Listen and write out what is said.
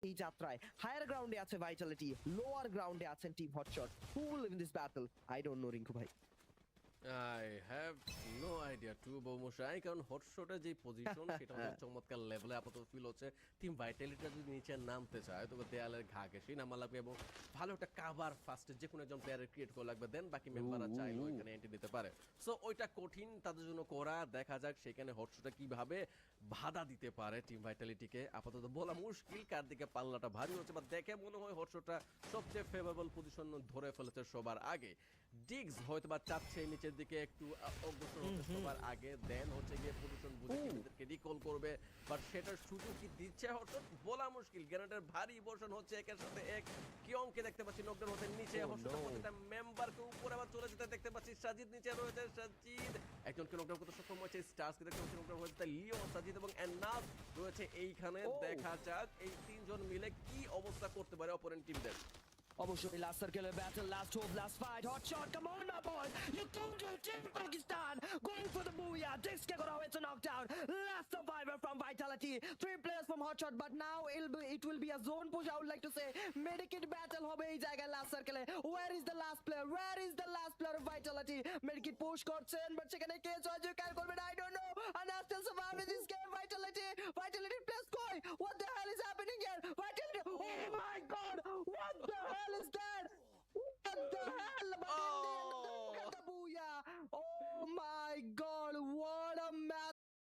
এই যাত্রায়। হায়ার গ্রাউন্ডে আছে ভাইটালিটি, লোয়ার গ্রাউন্ডে আছেন team hotshot. Who will live in this battle? I don't know Rinku ভাই। I have no idea to বৌমশাই, কারণ হটশটের যে পজিশন সেটা হচ্ছে চমৎকার লেভেলে আপাতত ফিল হচ্ছে। টিম ভাইটালিটিটা যদি নিচে নামতে চায় তবে দেয়ালের ঘা ঘেঁষেই নামা লাগবে এবং ভালো একটা কাভার ফার্স্টে যে কোনো একজন প্লেয়ারের ক্রিয়েট করা লাগবে, দেন বাকি মেম্বাররা চাইলেও এখানে এন্ট্রি দিতে পারে। সো ওইটা কঠিন তাদের জন্য করা, দেখা যাক সেখানে হটশটে কিভাবে বাধা দিতে পারে টিম ভাইটালিটিকে। আপাতত বলা মুশকিল কার দিকে পাল্লাটা ভারী হচ্ছে, বা দেখে মনে হয় হটশটটা সবচেয়ে ফেভারেবল পজিশন ধরে ফেলেছে সবার আগে। ডিগস হয়তো বা চাচ্ছে নিচের দিকে একটু অগ্রসর হতে সবার আগে, দেন হচ্ছে গিয়ে পজিশন বুঝে নিজেদেরকে রিকল করবে, বাট সেটার সুযোগ কি দিচ্ছে হটশট বলা মুশকিল। গ্রেনেডের ভারী বর্ষণ হচ্ছে একের সাথে এক। কিয়ংকে দেখতে পাচ্ছি নকডাউন হতে নিচে, হটশটের প্রত্যেকটা মেম্বারকে উপরে আবার চলে যেতে দেখতে পাচ্ছি। সাজিদ নিচে রয়েছে, সাজিদ একজনকে নকডাউন করতে সক্ষম হয়েছে, স্টার্সকে দেখতে পাচ্ছি নকডাউন হয়েছে, লিও, সাজিদ এবং এনাফ রয়েছে এইখানে। দেখা যাক এই তিনজন মিলে কি অবস্থা করতে পারে অপোনেন্ট টিমদের। অবশ্যই লাস্ট সার্কেলের battle, last hope, last fight, hot shot, come on now boys, you don't do it, Pakistan going for the booyah, ডিস্কে করা হয়েছে knockdown, last survivor from vitality, 3 players from hot shot, but now it will be a zone push, I would like to say, medikit battle হবে এই জায়গায় last সার্কেলে। where is the last player of vitality? medikit push করছেন, but সেখানে কে জয় কার করবেন I don't know, and are still surviving this game. vitality players কই, what the hell is happening here?